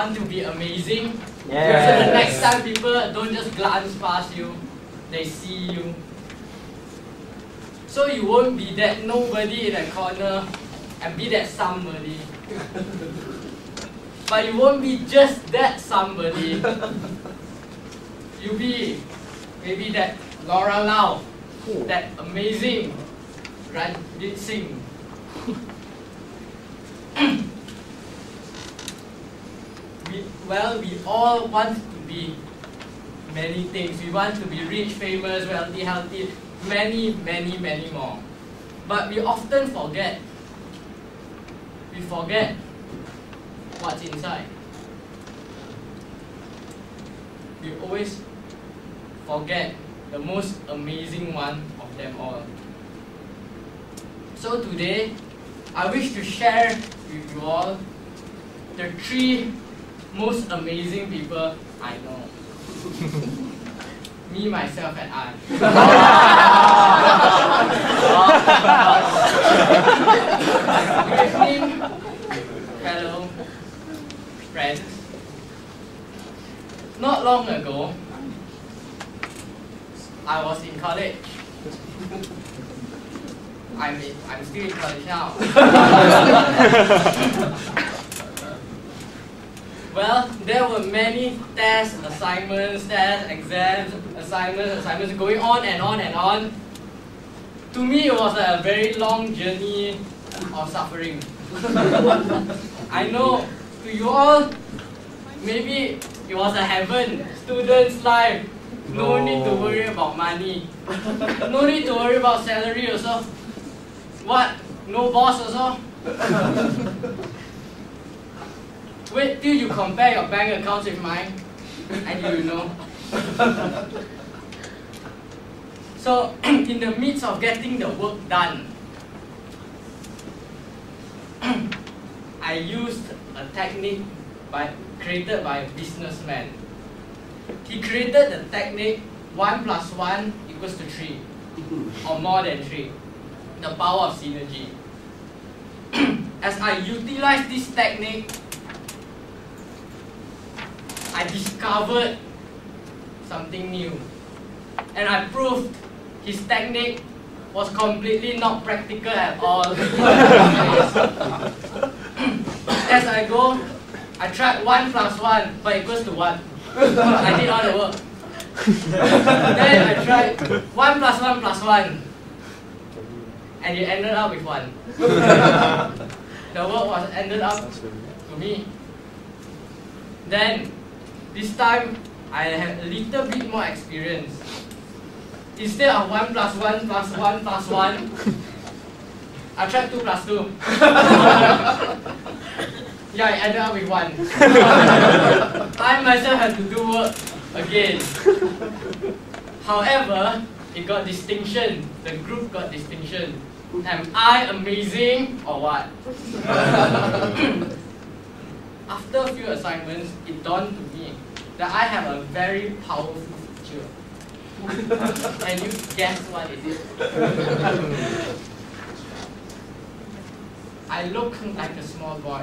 want to be amazing. Yeah. So the next time people don't just glance past you, they see you. So you won't be that nobody in a corner and be that somebody. But you won't be just that somebody. You'll be maybe that Laura Lau, that amazing Ranjit Singh. we all want to be many things. We want to be rich, famous, wealthy, healthy, many, many, many more. But we often forget. We forget what's inside. We always forget the most amazing one of them all. So today, I wish to share with you all the 3 most amazing people I know. Me, myself, and I. Good evening, fellow friends. Not long ago, I was in college. I'm still in college now. Well, there were many tests, assignments, exams, assignments going on and on and on. To me, it was a very long journey of suffering. I know, to you all, maybe it was a heaven, student's life. No need to worry about money. No need to worry about salary also. What? No boss also? Wait till you compare your bank accounts with mine, and you know. So, in the midst of getting the work done, I used a technique created by a businessman. He created the technique 1 + 1 = 3, or more than 3. The power of synergy. As I utilized this technique, I discovered something new. And I proved his technique was completely not practical at all. As I go, I tried 1 + 1, but it equals to 1. I did all the work. Then I tried 1 + 1 + 1. And it ended up with 1. The work was ended up to me. Then, this time, I had a little bit more experience. Instead of 1 + 1 + 1 + 1, I tried 2 + 2. Yeah, I ended up with 1. I myself had to do work again. However, it got distinction. The group got distinction. Am I amazing or what? After a few assignments, it dawned to me that I have a very powerful feature. Can you guess what it is? I look like a small boy.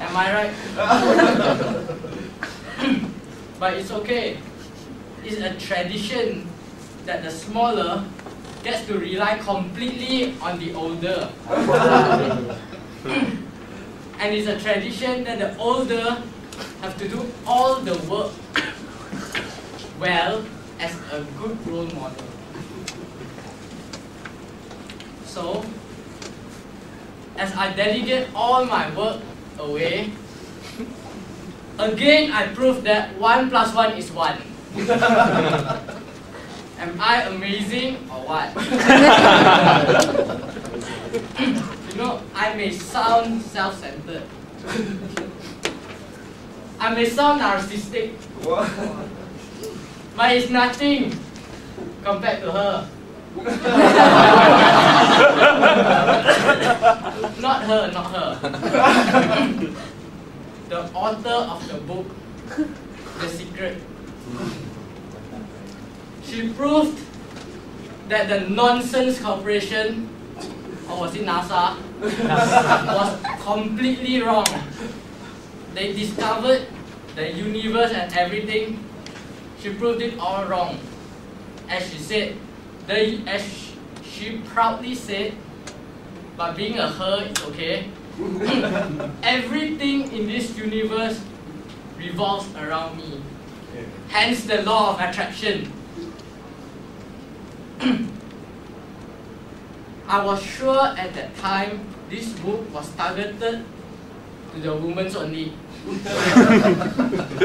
Am I right? But it's okay. It's a tradition that the smaller gets to rely completely on the older. And it's a tradition that the older have to do all the work well as a good role model. So, as I delegate all my work away, again I prove that 1 + 1 = 1. Am I amazing or what? You know, I may sound self-centered. I may sound narcissistic. But it's nothing compared to her. Not her, not her. The author of the book, The Secret. She proved that the Nonsense Corporation, or was it NASA, was completely wrong. they discovered the universe and everything, she proved it all wrong. As she said, she proudly said, but being a her, it's okay. Everything in this universe revolves around me. Hence the law of attraction. I was sure at that time this book was targeted to the women only.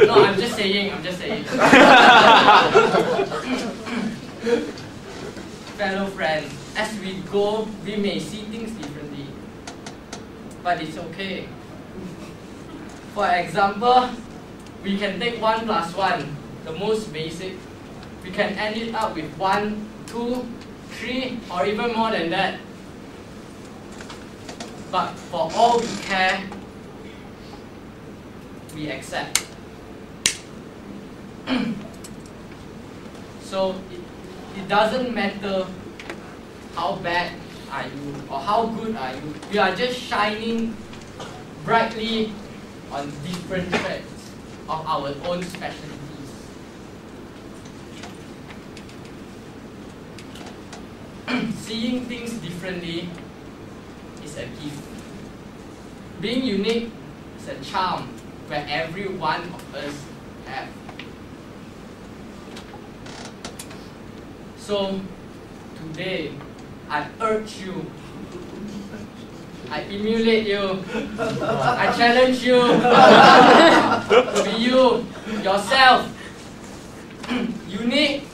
No, I'm just saying. Fellow friends, as we go, we may see things differently. But it's okay. For example, we can take 1 plus 1, the most basic. We can end it up with 1, 2, 3, or even more than that. But for all we care, we accept. So it doesn't matter how bad are you or how good are you. We are just shining brightly on different threads of our own specialties. Seeing things differently is a gift. Being unique is a charm where every one of us have. So today, I urge you, I emulate you, I challenge you to be you, yourself, unique,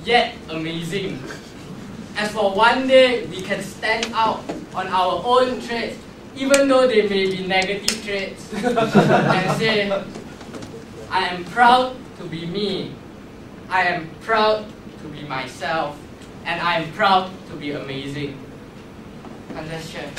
yet amazing. As for one day, we can stand out on our own traits, even though they may be negative traits, and say, I am proud to be me, I am proud to be myself, and I am proud to be amazing. And let's share.